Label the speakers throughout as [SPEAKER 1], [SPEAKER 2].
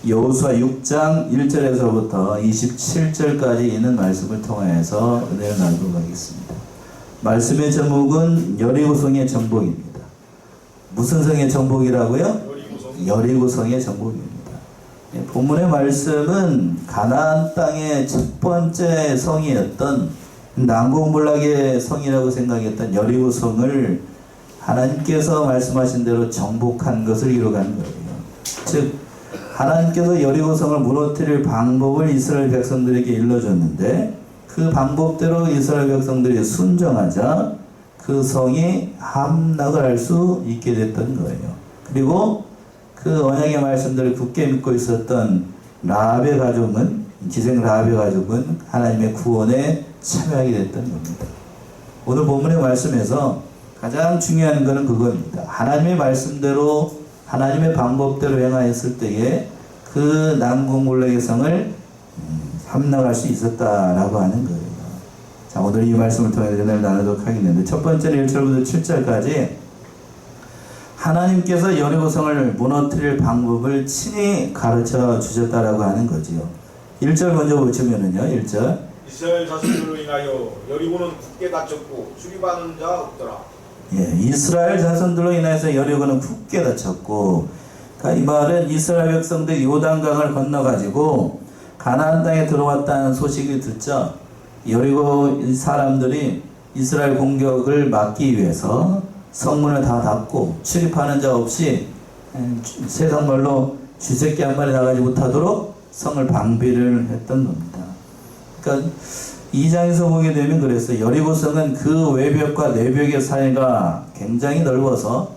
[SPEAKER 1] 여호수아 6장 1절에서부터 27절까지 있는 말씀을 통하여서 은혜를 나누도록 하겠습니다. 말씀의 제목은 여리고성의 정복입니다. 무슨 성의 정복이라고요? 여리고성의 정복입니다. 본문의 말씀은 가나안 땅의 첫 번째 성이었던 난공불락의 성이라고 생각했던 여리고성을 하나님께서 말씀하신 대로 정복한 것을 이루어가는 거예요. 즉 하나님께서 여리고성을 무너뜨릴 방법을 이스라엘 백성들에게 일러줬는데 그 방법대로 이스라엘 백성들이 순종하자 그 성이 함락을 할 수 있게 됐던 거예요. 그리고 그 언약의 말씀들을 굳게 믿고 있었던 라합의 가족은, 기생 라합의 가족은 하나님의 구원에 참여하게 됐던 겁니다. 오늘 본문의 말씀에서 가장 중요한 것은 그겁니다. 하나님의 말씀대로 하나님의 방법대로 행하였을 때에 그 난공불락의 성을 함락할 수 있었다라고 하는 거예요. 자, 오늘 이 말씀을 통해 은혜를 나누도록 하겠는데, 첫 번째는 1절부터 7절까지 하나님께서 여리고성을 무너뜨릴 방법을 친히 가르쳐 주셨다라고 하는 거지요. 1절 먼저 보시면은요, 1절.
[SPEAKER 2] 이스라엘 자손들로 인하여 여리고는 굳게 닫혔고 출입하는 자 없더라.
[SPEAKER 1] 예, 이스라엘 자손들로 인해서 여리고는 굳게 닫혔고, 그러니까 이 말은 이스라엘 백성들이 요단강을 건너가지고 가나안 땅에 들어왔다는 소식을 듣자 여리고 사람들이 이스라엘 공격을 막기 위해서 성문을 다 닫고 출입하는 자 없이 세상 말로 쥐새끼 한 마리 나가지 못하도록 성을 방비를 했던 겁니다. 그러니까 2장에서 보게 되면 그랬어요. 여리고성은 그 외벽과 내벽의 사이가 굉장히 넓어서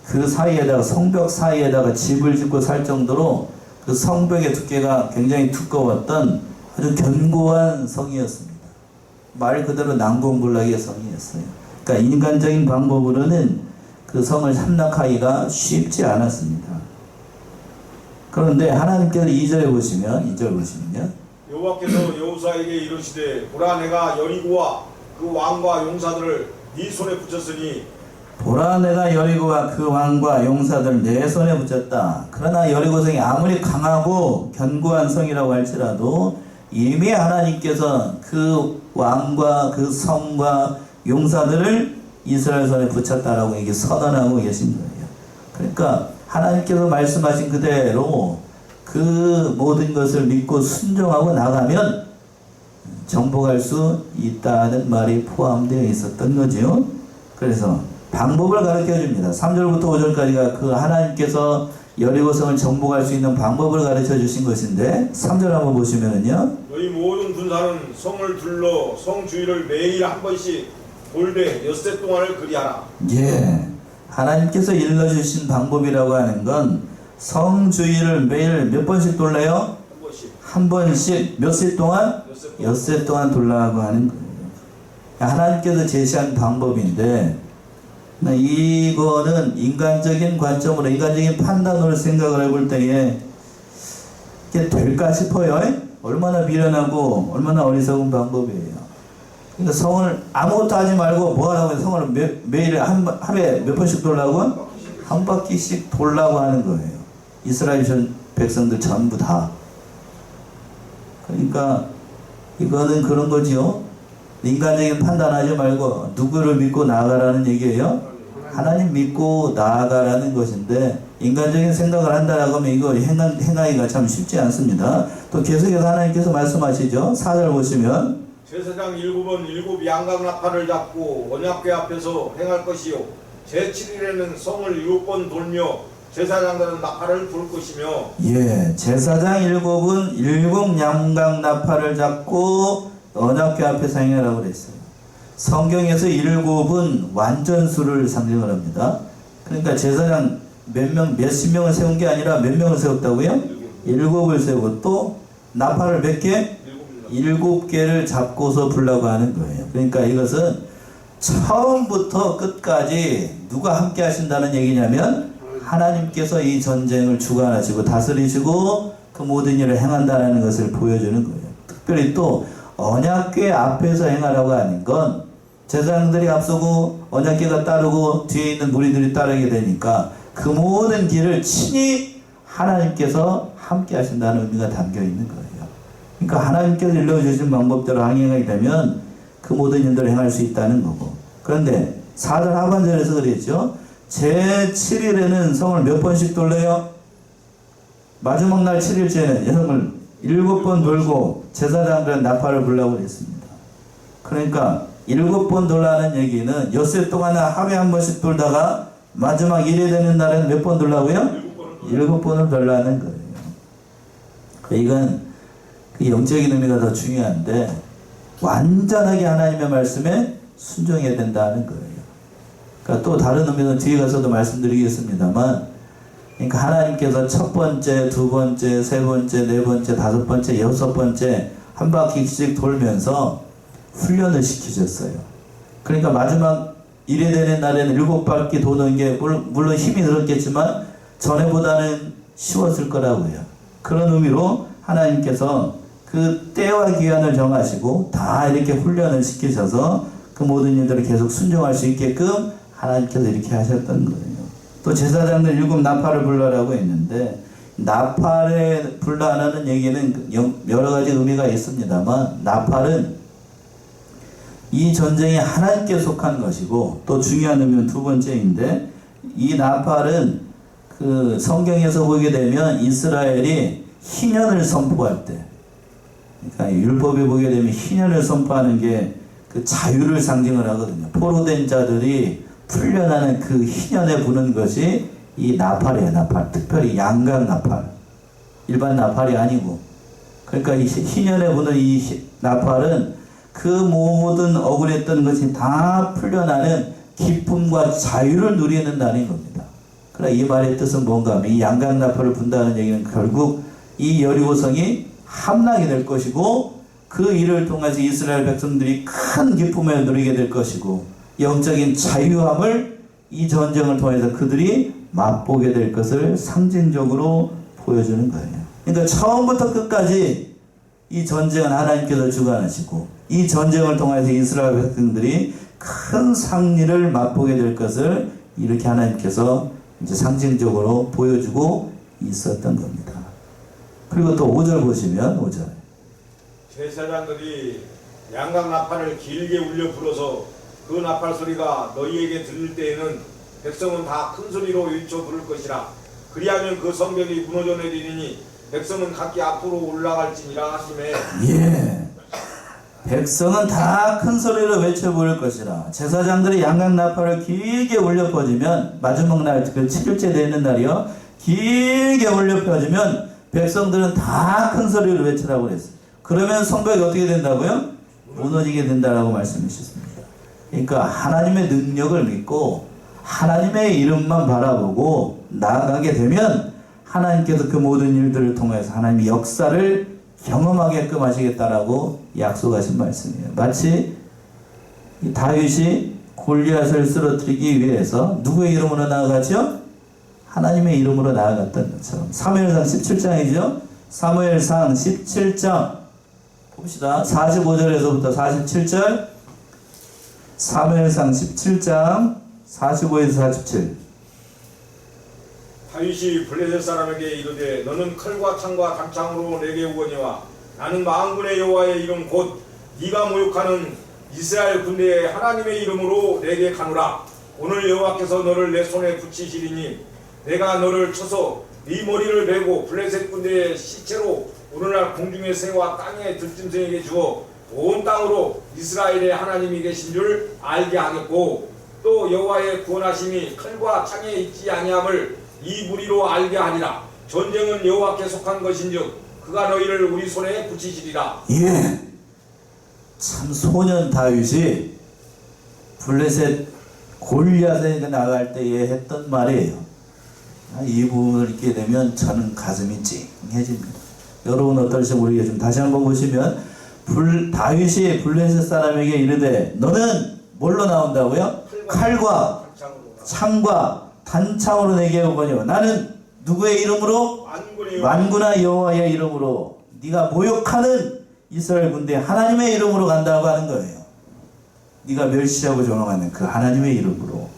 [SPEAKER 1] 그 사이에다가 성벽 사이에다가 집을 짓고 살 정도로 그 성벽의 두께가 굉장히 두꺼웠던 아주 견고한 성이었습니다. 말 그대로 난공불락의 성이었어요. 그러니까 인간적인 방법으로는 그 성을 함락하기가 쉽지 않았습니다. 그런데 하나님께서 2절 보시면요.
[SPEAKER 2] 여호와께서 여호수아에게 이르시되 보라 내가 여리고와 그 왕과 용사들을 네 손에 붙였으니
[SPEAKER 1] 보라 내가 여리고와 그 왕과 용사들을 내 손에 붙였다. 그러나 여리고성이 아무리 강하고 견고한 성이라고 할지라도 이미 하나님께서 그 왕과 그 성과 용사들을 이스라엘 손에 붙였다라고 이게 선언하고 계신 거예요. 그러니까 하나님께서 말씀하신 그대로 그 모든 것을 믿고 순종하고 나가면 정복할 수 있다는 말이 포함되어 있었던 거죠. 그래서 방법을 가르쳐 줍니다. 3절부터 5절까지가 그 하나님께서 여리고성을 정복할 수 있는 방법을 가르쳐 주신 것인데 3절 한번 보시면은요.
[SPEAKER 2] 너희 모든 군사는 성을 둘러 성 주위를 매일 한 번씩 돌되 엿새 동안을 그리하라.
[SPEAKER 1] 예, 하나님께서 일러주신 방법이라고 하는 건 성 주위를 매일 몇 번씩 돌래요? 한 번씩 몇 세 동안? 엿새 동안 돌라고 하는 거예요. 하나님께서 제시한 방법인데 이거는 인간적인 관점으로 인간적인 판단으로 생각을 해볼 때에 이게 될까 싶어요. 얼마나 미련하고 얼마나 어리석은 방법이에요. 그러니까 성을 아무것도 하지 말고 뭐 하라고 해서 성을 매일 하루에 몇 번씩 돌라고? 한 바퀴씩 돌라고 하는 거예요. 이스라엘 백성들 전부 다. 그러니까 이거는 그런 거지요. 인간적인 판단하지 말고 누구를 믿고 나아가라는 얘기예요. 하나님 믿고 나아가라는 것인데 인간적인 생각을 한다라고 하면 이거 행하기가 참 쉽지 않습니다. 또 계속해서 하나님께서 말씀하시죠. 4절 보시면
[SPEAKER 2] 제사장 7은 7 양각 나팔을 잡고 언약궤 앞에서 행할 것이요 제7일에는 성을 7번 돌며 제사장들은 나팔을 불 것이며.
[SPEAKER 1] 예, 제사장 7은 7 양각 나팔을 잡고 언약궤 앞에서 행하라고 그랬어요. 성경에서 7은 완전수를 상징을 합니다. 그러니까 제사장 몇십 명을 세운 게 아니라 몇 명을 세웠다고요? 7을 세우고 또 나팔을 몇 개? 7개를 잡고서 불라고 하는 거예요. 그러니까 이것은 처음부터 끝까지 누가 함께 하신다는 얘기냐면 하나님께서 이 전쟁을 주관하시고 다스리시고 그 모든 일을 행한다는 것을 보여주는 거예요. 특별히 또 언약궤 앞에서 행하라고 하는 건 제사장들이 앞서고 언약궤가 따르고 뒤에 있는 무리들이 따르게 되니까 그 모든 길을 친히 하나님께서 함께 하신다는 의미가 담겨 있는 거예요. 그러니까 하나님께서 일러주신 방법대로 항행하게 되면 그 모든 일들을 행할 수 있다는 거고. 그런데 4절 하반절에서 그랬죠. 제7일에는 성을 몇 번씩 돌려요? 마지막 날 7일째는 성을 7번 돌고 제사장들은 나팔을 불라고 그랬습니다. 그러니까 7번 돌라는 얘기는 엿새 동안 하루에 한 번씩 돌다가 마지막 1회 되는 날에는 몇 번 돌라고요? 7번을 돌라는 거예요. 이건 그 영적인 의미가 더 중요한데 완전하게 하나님의 말씀에 순종해야 된다는 거예요. 그러니까 또 다른 의미는 뒤에 가서도 말씀드리겠습니다만, 그러니까 하나님께서 첫 번째, 두 번째, 세 번째, 네 번째, 다섯 번째, 여섯 번째 한 바퀴씩 돌면서 훈련을 시키셨어요. 그러니까 마지막 1회 되는 날에는 7바퀴 도는 게 물론 힘이 들었겠지만 전에보다는 쉬웠을 거라고요. 그런 의미로 하나님께서 그 때와 기한을 정하시고 다 이렇게 훈련을 시키셔서 그 모든 일들을 계속 순종할 수 있게끔 하나님께서 이렇게 하셨던 거예요. 또 제사장들 7 나팔을 불러라고 했는데, 나팔에 불라는 얘기는 여러 가지 의미가 있습니다만, 나팔은 이 전쟁이 하나님께 속한 것이고, 또 중요한 의미는 두 번째인데, 이 나팔은 그 성경에서 보게 되면 이스라엘이 희년을 선포할 때, 그러니까 율법에 보게 되면 희년을 선포하는 게 그 자유를 상징을 하거든요. 포로된 자들이 풀려나는 그 희년에 부는 것이 이 나팔이에요. 나팔. 특별히 양각 나팔. 일반 나팔이 아니고. 그러니까 이 희년에 부는 이 나팔은 그 모든 억울했던 것이 다 풀려나는 기쁨과 자유를 누리는 날인 겁니다. 그러나 이 말의 뜻은 뭔가 하면 이 양각 나팔을 분다는 얘기는 결국 이 여리고성이 함락이 될 것이고, 그 일을 통해서 이스라엘 백성들이 큰 기쁨을 누리게 될 것이고, 영적인 자유함을 이 전쟁을 통해서 그들이 맛보게 될 것을 상징적으로 보여주는 거예요. 그러니까 처음부터 끝까지 이 전쟁은 하나님께서 주관하시고, 이 전쟁을 통해서 이스라엘 백성들이 큰 상리를 맛보게 될 것을 이렇게 하나님께서 이제 상징적으로 보여주고 있었던 겁니다. 그리고 또 5절 보시면 5절.
[SPEAKER 2] 제사장들이 양각 나팔을 길게 울려 불어서 그 나팔 소리가 너희에게 들릴 때에는 백성은 다 큰 소리로 외쳐 부를 것이라. 그리하면 그 성벽이 무너져 내리니 백성은 각기 앞으로 올라갈지니라 하시매. 예.
[SPEAKER 1] 백성은 다 큰 소리로 외쳐 부를 것이라. 제사장들이 양각 나팔을 길게 울려 퍼지면, 마지막 날 그 7일째 되는 날이요, 길게 울려 퍼지면 백성들은 다 큰 소리로 외치라고 그랬어요. 그러면 성벽이 어떻게 된다고요? 무너지게 된다라고 말씀하셨습니다. 그러니까 하나님의 능력을 믿고 하나님의 이름만 바라보고 나아가게 되면 하나님께서 그 모든 일들을 통해서 하나님의 역사를 경험하게끔 하시겠다라고 약속하신 말씀이에요. 마치 다윗이 골리앗을 쓰러뜨리기 위해서 누구의 이름으로 나아갔죠? 하나님의 이름으로 나아갔던 것처럼. 사무엘상 17장이죠. 사무엘상 17장 봅시다. 45절에서부터 47절. 사무엘상 17장 45에서 47.
[SPEAKER 2] 다윗이 블레셋 사람에게 이르되 너는 칼과 창과 단창으로 내게 오거니와 나는 만군의 여호와의 이름 곧 네가 모욕하는 이스라엘 군대의 하나님의 이름으로 내게 가노라. 오늘 여호와께서 너를 내 손에 붙이시리니 내가 너를 쳐서 네 머리를 베고 블레셋 군대의 시체로 오늘날 공중의 새와 땅의 들짐승에게 주어 온 땅으로 이스라엘의 하나님이 계신 줄 알게 하겠고, 또 여호와의 구원하심이 칼과 창에 있지 아니함을 이 무리로 알게 하리라. 전쟁은 여호와께 속한 것인즉 그가 너희를 우리 손에 붙이시리라.
[SPEAKER 1] 예. 참 소년 다윗이 블레셋 골리앗에 나갈 때에 했던 말이에요. 이 부분을 읽게 되면 저는 가슴이 찡해집니다. 여러분 어떨지 모르겠지만 다시 한번 보시면 다윗이 블레셋 사람에게 이르되 너는 뭘로 나온다고요? 칼과 창과 단창으로 내게 오거니와 나는 누구의 이름으로? 만군의 여호와의 이름으로 네가 모욕하는 이스라엘 군대 하나님의 이름으로 간다고 하는 거예요. 네가 멸시하고 조롱하는 그 하나님의 이름으로.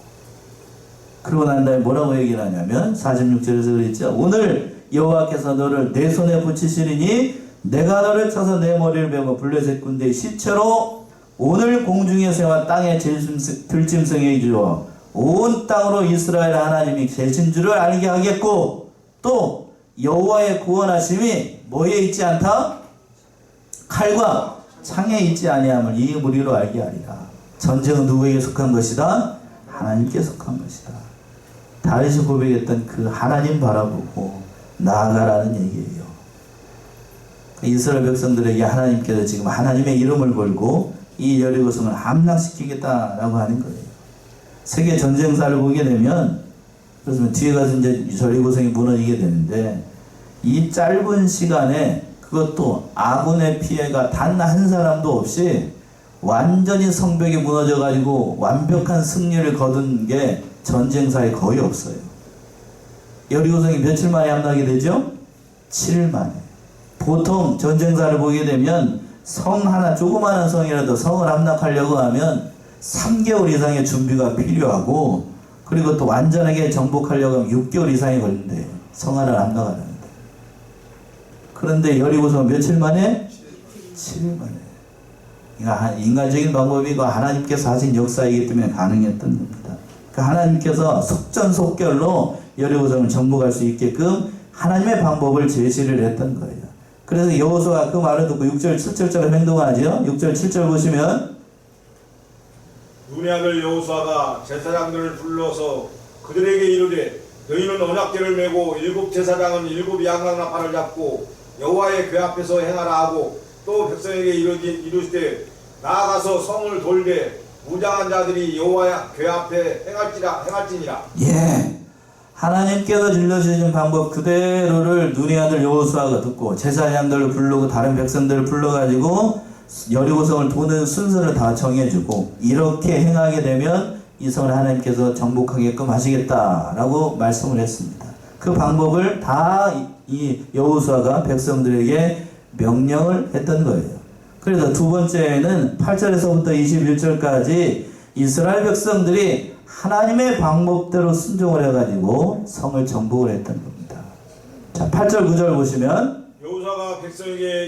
[SPEAKER 1] 그러고 난 다음에 뭐라고 얘기를 하냐면 46절에서 그랬죠. 오늘 여호와께서 너를 내 손에 붙이시리니 내가 너를 쳐서 내 머리를 베고 블레셋 군대의 시체로 오늘 공중에서와 땅의 들짐승에게 주어 온 땅으로 이스라엘 하나님이 계신 줄을 알게 하겠고 또 여호와의 구원하심이 뭐에 있지 않다? 칼과 창에 있지 아니함을 이 무리로 알게 하리라. 전쟁은 누구에게 속한 것이다? 하나님께 속한 것이다. 다윗이 고백했던 그 하나님 바라보고 나아가라는 얘기예요. 이스라엘 백성들에게 하나님께서 지금 하나님의 이름을 걸고 이 여리고성을 함락시키겠다라고 하는 거예요. 세계 전쟁사를 보게 되면 그래서 뒤에 가서 이제 여리고성이 무너지게 되는데 이 짧은 시간에 그것도 아군의 피해가 단 한 사람도 없이 완전히 성벽이 무너져 가지고 완벽한 승리를 거둔 게 전쟁사에 거의 없어요. 여리고성이 며칠 만에 함락이 되죠? 7일 만에. 보통 전쟁사를 보게 되면 성 하나, 조그마한 성이라도 성을 함락하려고 하면 3개월 이상의 준비가 필요하고 그리고 또 완전하게 정복하려고 하면 6개월 이상이 걸린대요. 성 하나를 함락하려는데. 그런데 여리고성 며칠 만에? 7일 만에. 그러니까 인간적인 방법이고 하나님께서 하신 역사이기 때문에 가능했던 겁니다. 그러니까 하나님께서 속전속결로 여리고성을 정복할 수 있게끔 하나님의 방법을 제시를 했던 거예요. 그래서 여호수아가 그 말을 듣고 6절 7절처럼 행동하죠. 6절 7절 보시면
[SPEAKER 2] 눈의 아들 여호수아가 제사장들을 불러서 그들에게 이르되 너희는 언약궤를 메고 7 제사장은 7 양각나팔을 잡고 여호와의 궤 앞에서 행하라 하고 또 백성에게 이르시되 나아가서 성을 돌되 무장한 자들이 여호와의 궤 앞에 행할지니라.
[SPEAKER 1] 예, 하나님께서 들려주신 방법 그대로를 눈의 아들 여호수아가 듣고 제사장들을 부르고 다른 백성들을 불러가지고 여리고성을 도는 순서를 다 정해주고 이렇게 행하게 되면 이 성을 하나님께서 정복하게끔 하시겠다라고 말씀을 했습니다. 그 방법을 다 이 여호수아가 백성들에게 명령을 했던 거예요. 그래서 두 번째는 8절에서부터 21절까지 이스라엘 백성들이 하나님의 방법대로 순종을 해가지고 성을 정복을 했던 겁니다. 자, 8절 9절 보시면
[SPEAKER 2] 여호수아가 백성에게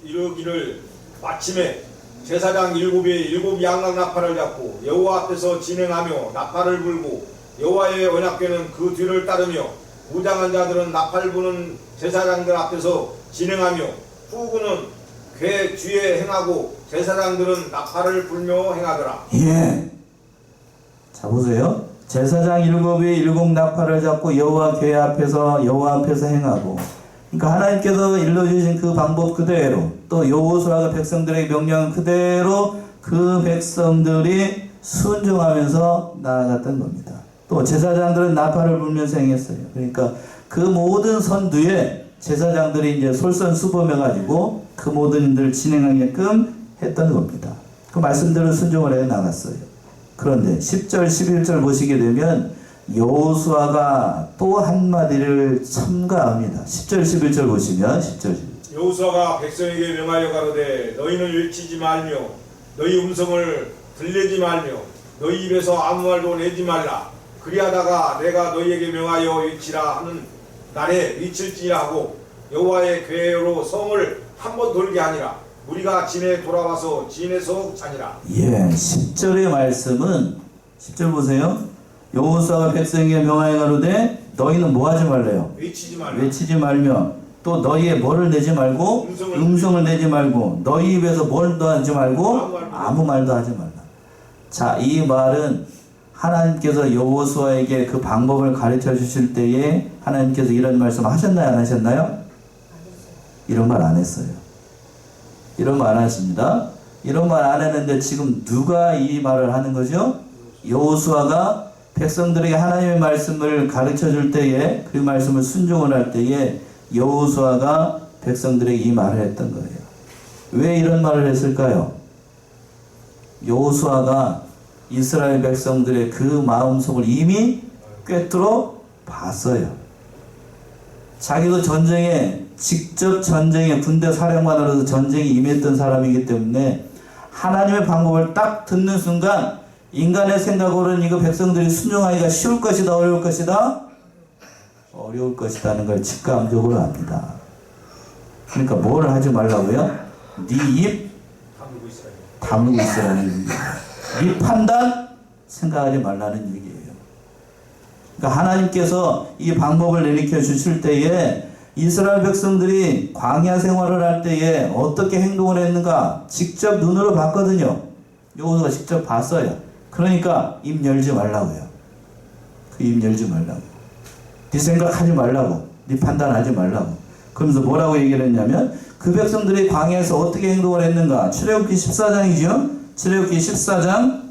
[SPEAKER 2] 이르기를 마침에 제사장 7이 7 양각 나팔을 잡고 여호와 앞에서 진행하며 나팔을 불고 여호와의 언약궤는 그 뒤를 따르며 무장한 자들은 나팔 부는 제사장들 앞에서 진행하며 후구는 궤 뒤에 행하고 제사장들은 나팔을 불며 행하더라.
[SPEAKER 1] 예. 자 보세요. 제사장 7이 7 나팔을 잡고 여호와 앞에서 행하고 그러니까 하나님께서 일러주신 그 방법 그대로 또 여호수아가 백성들에게 명령한 그대로 그 백성들이 순종하면서 나아갔던 겁니다. 또 제사장들은 나팔을 불면서 행했어요. 그러니까 그 모든 선두에 제사장들이 이제 솔선수범해가지고 그 모든 일들을 진행하게끔 했던 겁니다. 그 말씀대로 순종을 해 나갔어요. 그런데 10절 11절 보시게 되면 여호수아가 또 한마디를 첨가합니다. 10절 11절 보시면 10절 11절.
[SPEAKER 2] 여호수아가 백성에게 명하여 가로되 너희는 외치지 말며 너희 음성을 들리지 말며 너희 입에서 아무 말도 내지 말라. 그리하다가 내가 너희에게 명하여 외치라 하는 날에 외칠지라 하고 여호와의 궤로 성을 한번 돌게 하니라. 우리가 진에 돌아와서 진에서 자니라.
[SPEAKER 1] 예, 10절의 말씀은 10절 보세요. 여호수아가 백성에게 명하여 가로되 너희는 뭐 하지 말래요? 외치지 말며 또 너희의 뭐를 내지 말고 음성을 내지 말고 너희 입에서 뭘도 하지 말고 아무 말도 하지 말라. 자, 이 말은 하나님께서 여호수아에게 그 방법을 가르쳐 주실 때에 하나님께서 이런 말씀 하셨나요? 안 하셨나요? 이런 말 안 했어요. 이런 말 안 하십니다. 이런 말 안 했는데 지금 누가 이 말을 하는 거죠? 여호수아가 백성들에게 하나님의 말씀을 가르쳐 줄 때에 그 말씀을 순종을 할 때에 여호수아가 백성들에게 이 말을 했던 거예요. 왜 이런 말을 했을까요? 여호수아가 이스라엘 백성들의 그 마음속을 이미 꿰뚫어 봤어요. 자기도 직접 전쟁에 군대 사령관으로서 전쟁에 임했던 사람이기 때문에 하나님의 방법을 딱 듣는 순간 인간의 생각으로는 이거 백성들이 순종하기가 쉬울 것이다 어려울 것이다? 어려울 것이라는 걸 직감적으로 압니다. 그러니까 뭘 하지 말라고요? 네 입
[SPEAKER 2] 다물고 있어요.
[SPEAKER 1] 다물고 있으라는 얘기예요. 네 판단 생각하지 말라는 얘기예요. 그러니까 하나님께서 이 방법을 내리켜 주실 때에 이스라엘 백성들이 광야 생활을 할 때에 어떻게 행동을 했는가 직접 눈으로 봤거든요. 여호수아가 직접 봤어요. 그러니까 입 열지 말라고요. 그 입 열지 말라고. 네 생각하지 말라고. 네 판단하지 말라고. 그러면서 뭐라고 얘기를 했냐면 그 백성들이 광야에서 어떻게 행동을 했는가. 출애굽기 14장이죠. 출애굽기 14장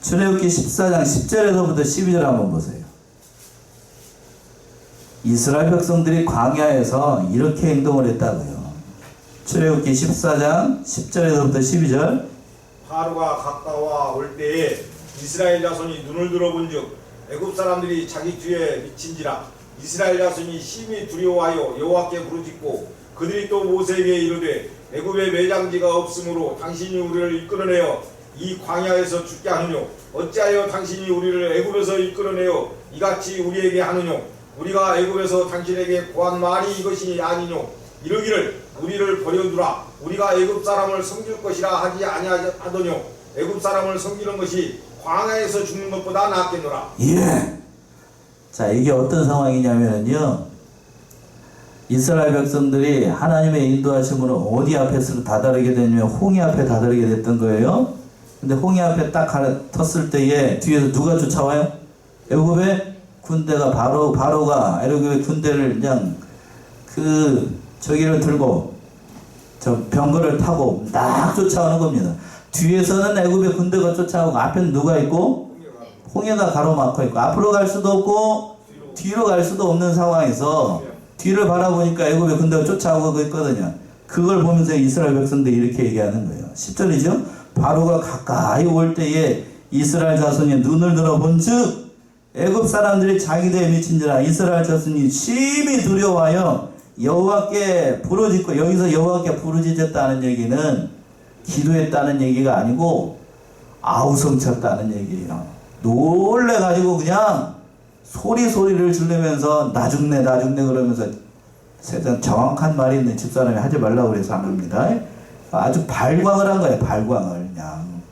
[SPEAKER 1] 10절에서부터 12절 한번 보세요. 이스라엘 백성들이 광야에서 이렇게 행동을 했다고요. 출애굽기 14장 10절에서부터 12절.
[SPEAKER 2] 파로가 가까워 올 때에 이스라엘 자손이 눈을 들어본즉 애굽 사람들이 자기 뒤에 미친지라. 이스라엘 자손이 심히 두려워하여 여호와께 부르짖고 그들이 또 모세에게 이르되 애굽에 매장지가 없으므로 당신이 우리를 이끌어내어 이 광야에서 죽게 하느뇨. 어찌하여 당신이 우리를 애굽에서 이끌어내어 이같이 우리에게 하느뇨. 우리가 애굽에서 당신에게 구한 말이 이것이 아니뇨. 이르기를 우리를 버려두라. 우리가 애굽 사람을 섬길 것이라 하지 아니하더뇨. 애굽 사람을 섬기는 것이 광야에서 죽는 것보다 낫겠노라.
[SPEAKER 1] 예. 자, 이게 어떤 상황이냐면요. 이스라엘 백성들이 하나님의 인도하심으로 어디 앞에서 다다르게 되냐면 홍해 앞에 다다르게 됐던 거예요. 근데 홍해 앞에 딱 텄을 때에 뒤에서 누가 쫓아와요? 애굽의 군대가 바로가 애굽의 군대를 그냥 저기를 들고 저 병거를 타고 막 쫓아오는 겁니다. 뒤에서는 애굽의 군대가 쫓아오고 앞에는 누가 있고 홍해가 가로막혀 있고 앞으로 갈 수도 없고 뒤로 갈 수도 없는 상황에서 뒤를 바라보니까 애굽의 군대가 쫓아오고 있거든요. 그걸 보면서 이스라엘 백성들이 이렇게 얘기하는 거예요. 10절이죠. 바로가 가까이 올 때에 이스라엘 자손이 눈을 들어본즉 애굽 사람들이 자기들에 미친지라. 이스라엘 자손이 심히 두려워하여 여호와께 부르짖고, 여기서 여호와께 부르짖었다는 얘기는 기도했다는 얘기가 아니고 아우성쳤다는 얘기예요. 놀래가지고 그냥 소리를 지르면서 나 죽네 그러면서 세상 정확한 말이 있는 집사람이 하지 말라고 그래서 안 합니다. 아주 발광을 한 거예요. 발광을 그냥.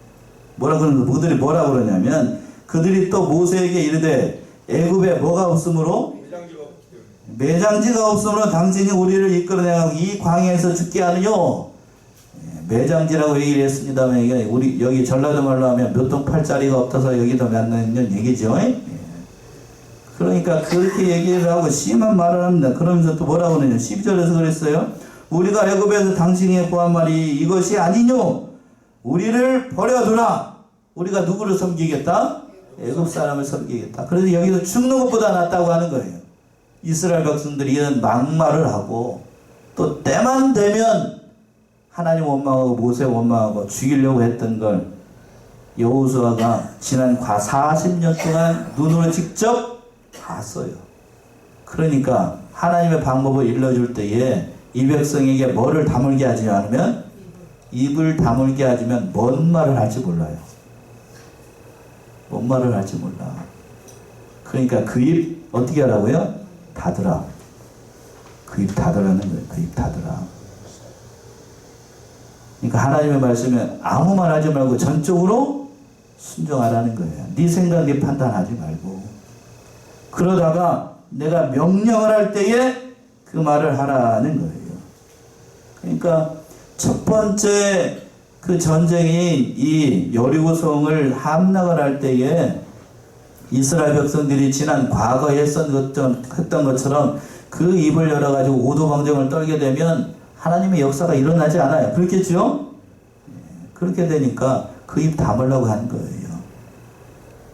[SPEAKER 1] 그들이 뭐라 그러냐면 그들이 또 모세에게 이르되 애굽에 뭐가 없으므로 매장지가 없으므로 당신이 우리를 이끌어내고 이 광야에서 죽게 하느뇨. 매장지라고 얘기를 했습니다만 이게 우리 여기 전라도 말로 하면 몇 동 팔자리가 없어서 여기도 만나는 얘기죠. 그러니까 그렇게 얘기를 하고 심한 말을 합니다. 그러면서 또 뭐라고 그러냐. 12절에서 그랬어요. 우리가 애굽에서 당신이 구한 말이 이것이 아니뇨. 우리를 버려두라. 우리가 누구를 섬기겠다? 애굽 사람을 섬기겠다. 그래서 여기서 죽는 것보다 낫다고 하는 거예요. 이스라엘 백성들이 이런 막말을 하고 또 때만 되면 하나님 원망하고 모세 원망하고 죽이려고 했던 걸 여호수아가 지난 40년 동안 눈으로 직접 봤어요. 그러니까 하나님의 방법을 일러줄 때에 이 백성에게 뭐를 다물게 하지 않으면 입을 다물게 하지만 뭔 말을 할지 몰라요. 뭔 말을 할지 몰라. 그러니까 그 입 어떻게 하라고요? 닫으라. 그 입 닫으라는 거예요. 그 입 닫으라. 그러니까 하나님의 말씀에 아무 말 하지 말고 전적으로 순종하라는 거예요. 네 생각, 네 판단하지 말고. 그러다가 내가 명령을 할 때에 그 말을 하라는 거예요. 그러니까 첫 번째 그 전쟁인 이 여리고성을 함락을 할 때에 이스라엘 백성들이 지난 과거에 했던 것처럼 그 입을 열어가지고 오도방정을 떨게 되면 하나님의 역사가 일어나지 않아요. 그렇겠죠? 그렇게 되니까 그 입 다물라고 하는 거예요.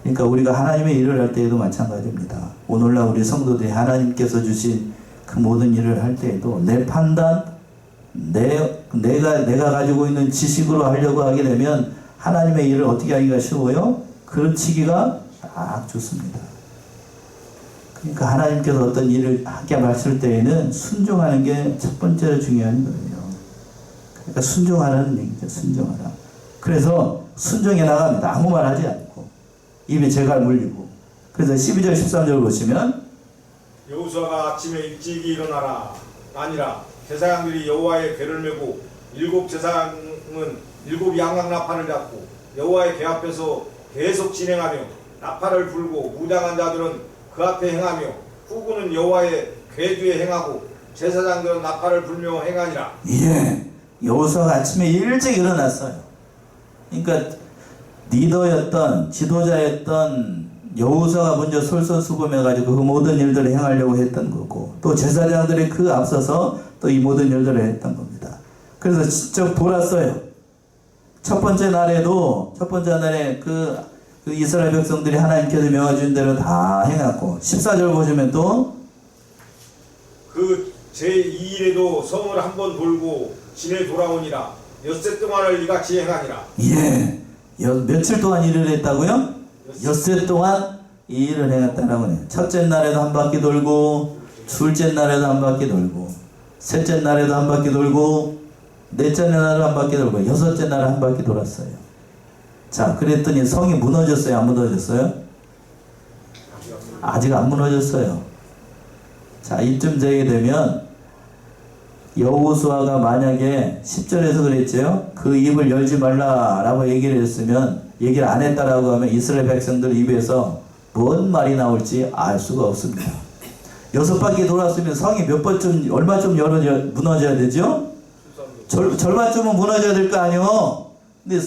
[SPEAKER 1] 그러니까 우리가 하나님의 일을 할 때에도 마찬가지입니다. 오늘날 우리 성도들이 하나님께서 주신 그 모든 일을 할 때에도 내 판단, 내가 가지고 있는 지식으로 하려고 하게 되면 하나님의 일을 어떻게 하기가 쉬워요? 그르치기가 딱 좋습니다. 그러니까 하나님께서 어떤 일을 하게 하실 때에는 순종하는 게 첫 번째로 중요한 거예요. 그러니까 순종하라는 얘기죠. 순종하라. 그래서 순종해 나갑니다. 아무 말 하지 않고 입에 재갈 물리고. 그래서 12절 13절 보시면
[SPEAKER 2] 여호수아가 아침에 일찍 일어나라 아니라 제사장들이 여호와의 궤를 메고 일곱 제사장은 일곱 양각 나팔을 잡고 여호와의 궤 앞에서 계속 진행하며 나팔을 불고 무장한 자들은 그 앞에 행하며 후군은 여호와의 궤 뒤에 행하고 제사장들은 나팔을 불며 행하니라.
[SPEAKER 1] 예, 여호수아가 아침에 일찍 일어났어요. 그러니까 리더였던 지도자였던 여호수아가 먼저 솔선수범해가지고 그 모든 일들을 행하려고 했던 거고, 또 제사장들이 그 앞서서 또 이 모든 일들을 했던 겁니다. 그래서 직접 돌았어요. 첫 번째 날에 그 이스라엘 백성들이 하나님께서 명하신 대로 다 행했고, 14절 보시면 또
[SPEAKER 2] 그 제2일에도 성을 한번 돌고 진에 돌아오니라. 엿새 동안을 이같이 행하니라.
[SPEAKER 1] 예, 며칠 동안 일을 했다고요? 엿새 동안 이 일을 행했다라고 해요. 첫째 날에도 한 바퀴 돌고, 둘째 날에도 한 바퀴 돌고, 셋째 날에도 한 바퀴 돌고, 넷째 날에도 한 바퀴 돌고, 여섯째 날에 한 바퀴 돌았어요. 자, 그랬더니 성이 무너졌어요? 안 무너졌어요? 아직 안 무너졌어요. 자, 이쯤 되게 되면 여호수아가 만약에 10절에서 그랬죠. 그 입을 열지 말라라고 얘기를 했으면, 얘기를 안 했다라고 하면 이스라엘 백성들 입에서 뭔 말이 나올지 알 수가 없습니다. 6바퀴 돌았으면 성이 몇 번쯤, 얼마쯤 무너져야 되죠? 절반쯤은 무너져야 될 거 아니에요. 근데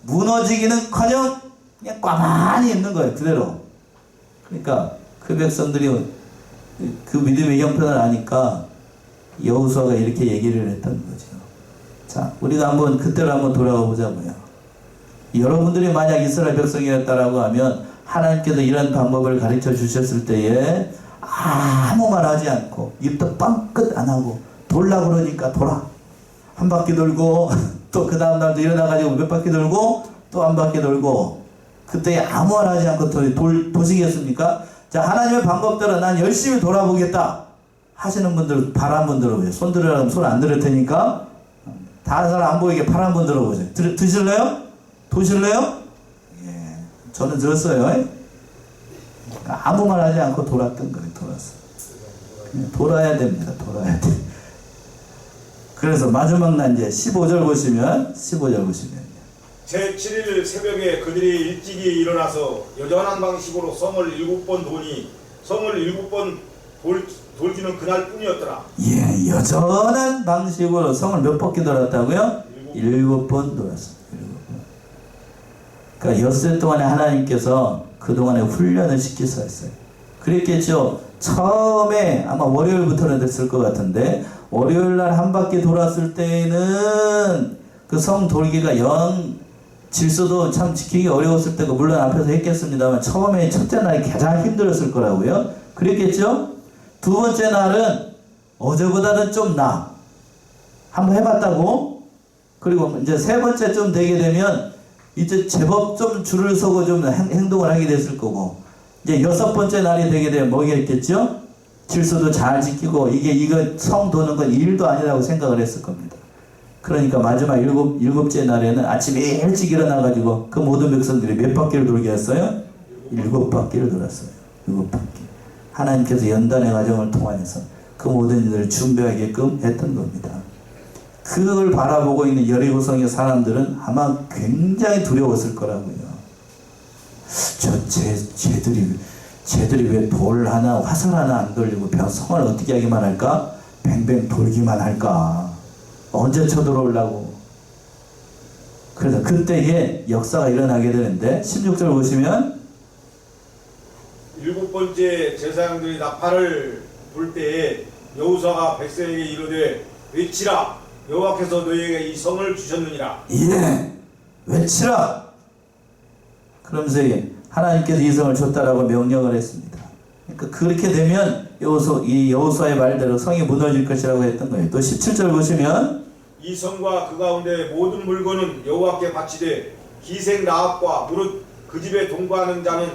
[SPEAKER 1] 무너지기는커녕 그냥 꽈만히 있는 거예요, 그대로. 그러니까 그 백성들이 그 믿음의 형편을 아니까 여호수아가 이렇게 얘기를 했던 거죠. 자, 우리가 한번 그때로 한번 돌아가 보자고요. 여러분들이 만약 이스라엘 백성이었다라고 하면 하나님께서 이런 방법을 가르쳐 주셨을 때에 아무 말 하지 않고 입도 빵긋 안 하고 돌라 그러니까 돌아. 한 바퀴 돌고 또 그 다음 날도 일어나가지고 몇 바퀴 돌고 또 한 바퀴 돌고, 그때 아무 말 하지 않고 도시겠습니까? 자, 하나님의 방법대로 난 열심히 돌아보겠다 하시는 분들, 발 한번 들어보세요. 손 들으라면 손 안 들을 테니까 다른 사람 안 보이게 팔 한번 들어보세요. 드실래요? 도실래요? 예, 저는 들었어요. 아무 말 하지 않고 돌았던 거예요. 돌았어요. 돌아야 됩니다. 돌아야 돼. 그래서 마지막 날 이제 15절 보시면
[SPEAKER 2] 제7일 새벽에 그들이 일찍이 일어나서 여전한 방식으로 성을 7번 도니 성을 7번 돌기는 그날뿐이었더라.
[SPEAKER 1] 예, 여전한 방식으로 성을 몇 바퀴 돌았다고요? 7번 돌았습니다. 그러니까 엿새 동안에 하나님께서 그동안에 훈련을 시키서 했어요. 그랬겠죠. 처음에 아마 월요일부터는 됐을 것 같은데, 월요일날 한 바퀴 돌았을 때는 그 성 돌기가 영 질서도 참 지키기 어려웠을 때고, 물론 앞에서 했겠습니다만 처음에 첫째 날이 가장 힘들었을 거라고요. 그랬겠죠. 두 번째 날은 어제보다는 좀 나아. 한번 해봤다고. 그리고 이제 세 번째쯤 되게 되면 이제 제법 좀 줄을 서고 좀 행동을 하게 됐을 거고, 이제 여섯 번째 날이 되게 되면 뭐겠죠? 질서도 잘 지키고, 이거 성 도는 건 일도 아니라고 생각을 했을 겁니다. 그러니까 마지막 일곱째 날에는 아침에 일찍 일어나가지고 그 모든 백성들이 몇 바퀴를 돌게 했어요? 7바퀴를 돌았어요. 7바퀴. 하나님께서 연단의 과정을 통해서 그 모든 일들을 준비하게끔 했던 겁니다. 그걸 바라보고 있는 여리고성의 사람들은 아마 굉장히 두려웠을 거라고요. 쟤들이 왜 돌 하나 화살 하나 안 돌리고 성을 어떻게 하기만 할까? 뱅뱅 돌기만 할까? 언제 쳐들어오려고? 그래서 그때에 역사가 일어나게 되는데, 16절 보시면
[SPEAKER 2] 7번째 제사장들이 나팔을 불 때에 여호수아가 백성에게 이르되 외치라, 여호와께서 너희에게 이 성을 주셨느니라.
[SPEAKER 1] 예, 외치라. 그러면서 하나님께서 이 성을 줬다라고 명령을 했습니다. 그러니까 그렇게 되면 이 여호수아의 말대로 성이 무너질 것이라고 했던 거예요. 또 17절 보시면
[SPEAKER 2] 이 성과 그 가운데 모든 물건은 여호와께 바치되 기생 라합과 무릇 그 집에 동거하는 자는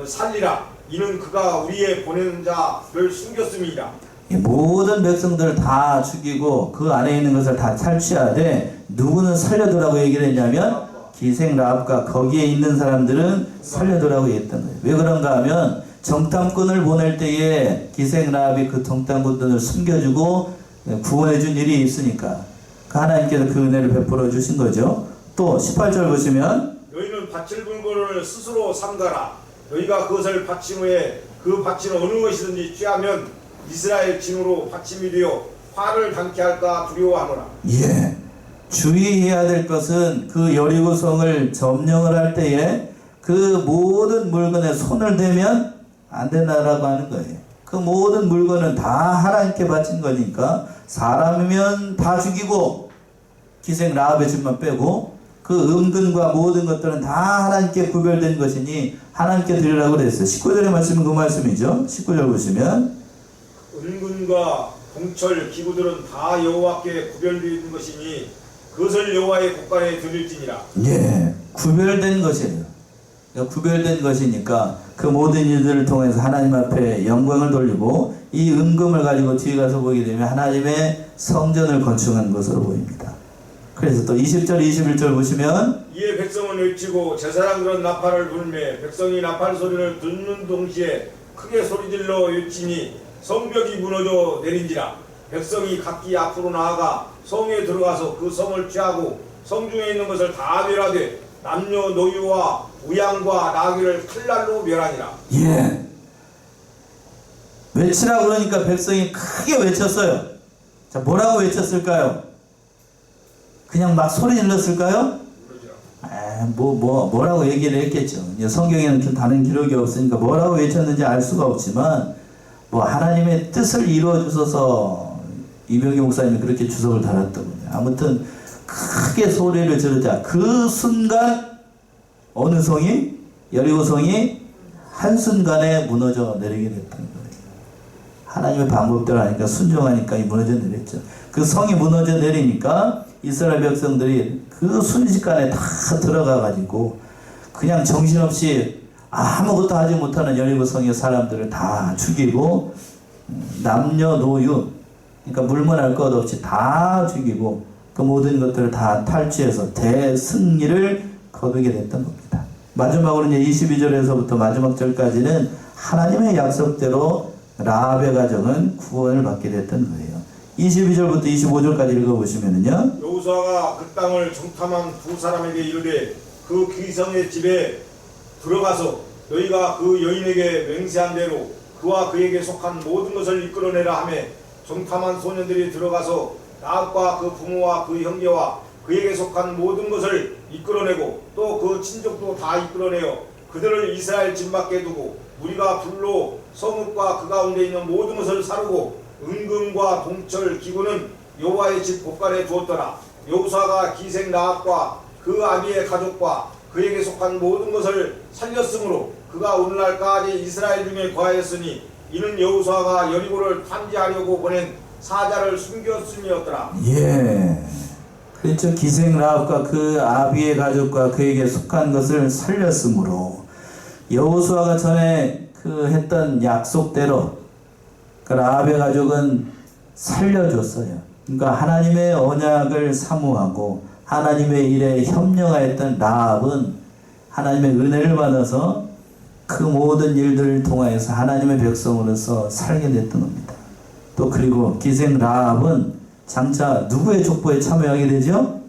[SPEAKER 2] 살리라. 이는 그가 우리의 보내는 자를 숨겼음이라.
[SPEAKER 1] 모든 백성들을 다 죽이고 그 안에 있는 것을 다 탈취하되 누구는 살려두라고 얘기를 했냐면 기생 라합과 거기에 있는 사람들은 살려두라고 했던 거예요. 왜 그런가 하면 정탐꾼을 보낼 때에 기생 라합이 그 정탐꾼들을 숨겨주고 구원해 준 일이 있으니까 하나님께서 그 은혜를 베풀어 주신 거죠. 또 18절 보시면
[SPEAKER 2] 너희는 바칠 물건을 스스로 삼가라. 너희가 그것을 바친 후에 그 바친 어느 것이든지 취하면 이스라엘 진으로 바침이 되어 화를 당케 할까 두려워하노라.
[SPEAKER 1] 예, 주의해야 될 것은 그 여리고성을 점령을 할 때에 그 모든 물건에 손을 대면 안 된다라고 하는 거예요. 그 모든 물건은 다 하나님께 바친 거니까 사람이면 다 죽이고 기생 라합의 집만 빼고 그 은근과 모든 것들은 다 하나님께 구별된 것이니 하나님께 드리라고 그랬어요. 19절의 말씀은 그 말씀이죠. 19절 보시면
[SPEAKER 2] 은근과 동철 기구들은 다 여호와께 구별되어 있는 것이니 그것을 여호와의 곳간에 드릴지니라.
[SPEAKER 1] 예, 구별된 것이에요. 그러니까 구별된 것이니까 그 모든 일들을 통해서 하나님 앞에 영광을 돌리고 이 은금을 가지고 뒤에 가서 보게 되면 하나님의 성전을 건축한 것으로 보입니다. 그래서 또 20절 21절 보시면
[SPEAKER 2] 이에 백성은 외치고 제사장들은 나팔을 불매 백성이 나팔 소리를 듣는 동시에 크게 소리질러 외치니 성벽이 무너져 내린지라. 백성이 각기 앞으로 나아가 성에 들어가서 그 성을 취하고 성중에 있는 것을 다 멸하되 남녀 노유와 우양과 나귀를 칼날로 멸하니라.
[SPEAKER 1] 예, 외치라고 그러니까 백성이 크게 외쳤어요. 자, 뭐라고 외쳤을까요? 그냥 막 소리 질렀을까요? 뭐라고 얘기를 했겠죠. 성경에는 다른 기록이 없으니까 뭐라고 외쳤는지 알 수가 없지만 뭐 하나님의 뜻을 이루어 주셔서 이병기 목사님이 그렇게 주석을 달았더군요. 아무튼 크게 소리를 지르자 그 순간 어느 성이? 여리고성이 한순간에 무너져 내리게 됐던 거예요. 하나님의 방법대로 하니까 순종하니까 무너져 내렸죠. 그 성이 무너져 내리니까 이스라엘 백성들이 그 순식간에 다 들어가 가지고 그냥 정신없이 아무것도 하지 못하는 여리고성의 사람들을 다 죽이고 남녀노유 그러니까 물문할 것 없이 다 죽이고 그 모든 것들을 다 탈취해서 대승리를 거두게 됐던 겁니다. 마지막으로 이제 22절에서부터 마지막 절까지는 하나님의 약속대로 라합의 가정은 구원을 받게 됐던 거예요. 22절부터 25절까지 읽어보시면요.
[SPEAKER 2] 여호수아가 그 땅을 정탐한 두 사람에게 이르되 그 귀성의 집에 들어가서 너희가 그 여인에게 맹세한 대로 그와 그에게 속한 모든 것을 이끌어내라 하며 정탐한 소년들이 들어가서 라합과 그 부모와 그 형제와 그에게 속한 모든 것을 이끌어내고 또 그 친족도 다 이끌어내어 그들을 이스라엘 진 밖에 두고 우리가 불로 성읍과 그 가운데 있는 모든 것을 사르고 은금과 동철 기구는 여호와의 집 곳간에 두었더라. 여호수아가 기생 라합과 그 아비의 가족과 그에게 속한 모든 것을 살렸으므로 그가 오늘날까지 이스라엘 중에 거하였으니 이는 여호수아가 여리고를 탐지하려고 보낸 사자를 숨겼음이었더라.
[SPEAKER 1] 예, 그렇죠. 기생 라합과 그 아비의 가족과 그에게 속한 것을 살렸으므로 여호수아가 전에 그 했던 약속대로 그 라합의 가족은 살려줬어요. 그러니까 하나님의 언약을 사모하고 하나님의 일에 협력하였던 라합은 하나님의 은혜를 받아서 그 모든 일들을 통하여서 하나님의 백성으로서 살게 됐던 겁니다. 또 그리고 기생 라합은 장차 누구의 족보에 참여하게 되죠?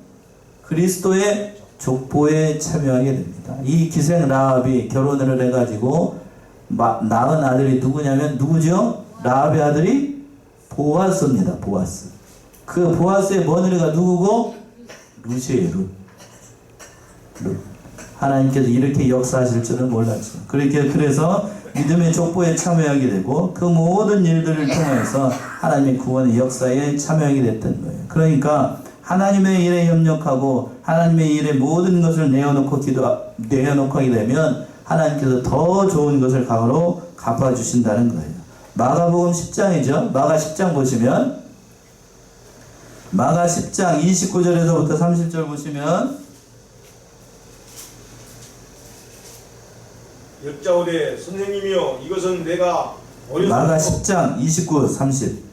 [SPEAKER 1] 그리스도의 족보에 참여하게 됩니다. 이 기생 라합이 결혼을 해가지고 낳은 아들이 누구냐면 누구죠? 라합의 아들이 보아스입니다. 보아스. 그 보아스의 며느리가 누구고? 룻이에요. 룻. 하나님께서 이렇게 역사하실 줄은 몰랐죠. 그래서 믿음의 족보에 참여하게 되고 그 모든 일들을 통해서 하나님의 구원의 역사에 참여하게 됐던 거예요. 그러니까 하나님의 일에 협력하고 하나님의 일에 모든 것을 내어놓고 하게 되면 하나님께서 더 좋은 것을 바로 갚아주신다는 거예요. 마가복음 10장이죠. 마가 10장 보시면 마가 10장 29절에서부터 30절 보시면
[SPEAKER 2] 여짜오되 선생님이여 이것은 내가
[SPEAKER 1] 마가 10장 29, 30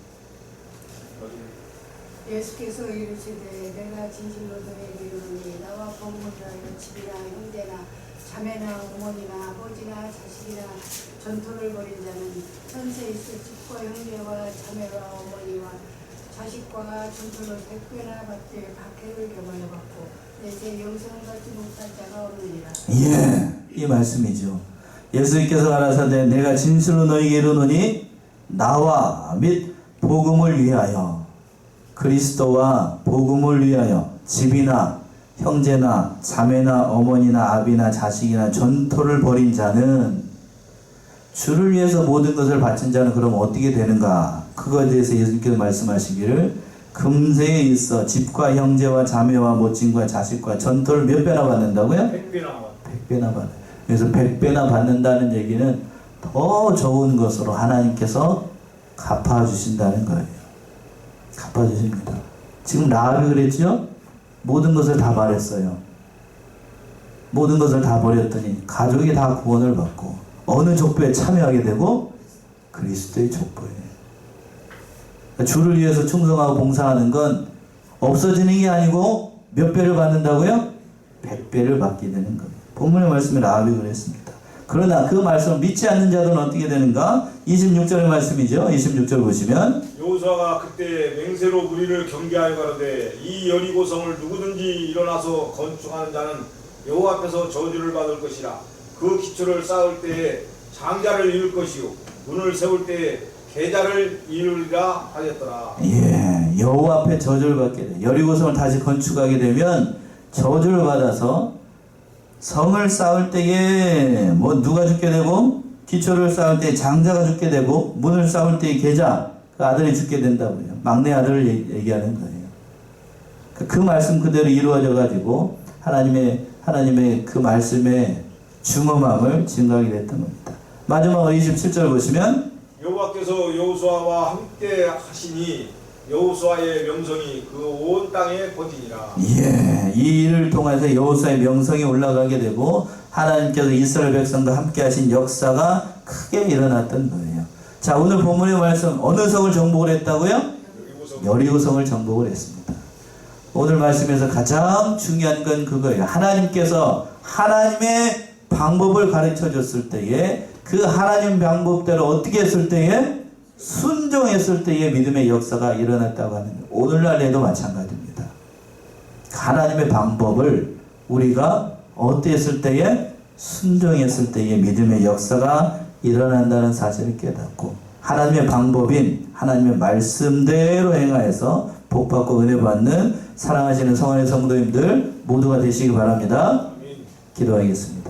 [SPEAKER 3] 예수께서 이르시되 내가 진실로 너희에게 이르노니 나와 본문하여 집이나 형제나 자매나 어머니나 아버지나 자식이나 전토를 벌인 자는 현세 있을 집과 형제와 자매와 어머니와 자식과 전토를 100배나 받되 박해를 겸하여 받고 내세 영생을 받지 못할 자가 없느니라.
[SPEAKER 1] 예, 이 말씀이죠. 예수님께서 가라사대 내가 진실로 너희에게 이르노니 나와 및 복음을 위하여, 그리스도와 복음을 위하여 집이나 형제나 자매나 어머니나 아비나 자식이나 전토를 벌인 자는, 주를 위해서 모든 것을 바친 자는 그럼 어떻게 되는가? 그거에 대해서 예수님께서 말씀하시기를 금세에 있어 집과 형제와 자매와 모친과 자식과 전토를 몇 배나 받는다고요? 100배나 받아요. 그래서 100배나 받는다는 얘기는 더 좋은 것으로 하나님께서 갚아주신다는 거예요. 갚아주십니다. 지금 라합이 그랬죠? 모든 것을 다 말했어요. 모든 것을 다 버렸더니 가족이 다 구원을 받고 어느 족보에 참여하게 되고 그리스도의 족보예요. 주를 위해서 충성하고 봉사하는 건 없어지는 게 아니고 몇 배를 받는다고요? 100배를 받게 되는 거예요. 본문의 말씀에 라합이 그랬습니다. 그러나 그 말씀을 믿지 않는 자들은 어떻게 되는가? 26절의 말씀이죠. 26절 보시면
[SPEAKER 2] 여호수아가 그때 맹세로 우리를 경계하여 가로되 이 여리고성을 누구든지 일어나서 건축하는 자는 여호와 앞에서 저주를 받을 것이라. 그 기초를 쌓을 때에 장자를 잃을 것이요 문을 세울 때에 계자를 잃으리라 하였더라.
[SPEAKER 1] 예, 여호와 앞에 저주를 받게 돼. 여리고성을 다시 건축하게 되면 저주를 받아서 성을 쌓을 때에 뭐 누가 죽게 되고, 기초를 쌓을 때 장자가 죽게 되고, 문을 쌓을 때에 계자, 그 아들이 죽게 된다고요. 막내 아들을 얘기하는 거예요. 그 말씀 그대로 이루어져 가지고 하나님의 그 말씀의 중엄함을 증거하게 됐던 겁니다. 마지막으로 27절 보시면
[SPEAKER 2] 여호와께서 여호수아와 함께 하시니 여호수아의 명성이 그 온 땅에 퍼지니라.
[SPEAKER 1] 예, 이 일을 통해서 여호수아의 명성이 올라가게 되고 하나님께서 이스라엘 백성과 함께 하신 역사가 크게 일어났던 거예요. 자, 오늘 본문의 말씀 어느 성을 정복을 했다고요? 여리고성을 정복을 했습니다. 오늘 말씀에서 가장 중요한 건 그거예요. 하나님께서 하나님의 방법을 가르쳐 줬을 때에 그 하나님 방법대로 어떻게 했을 때에 순종했을 때에 믿음의 역사가 일어났다고 하는 거예요. 오늘날에도 마찬가지입니다. 하나님의 방법을 우리가 어땠을 때에 순종했을 때에 믿음의 역사가 일어난다는 사실을 깨닫고 하나님의 방법인 하나님의 말씀대로 행하여서 복받고 은혜받는 사랑하시는 성원의 성도님들 모두가 되시기 바랍니다. 기도하겠습니다.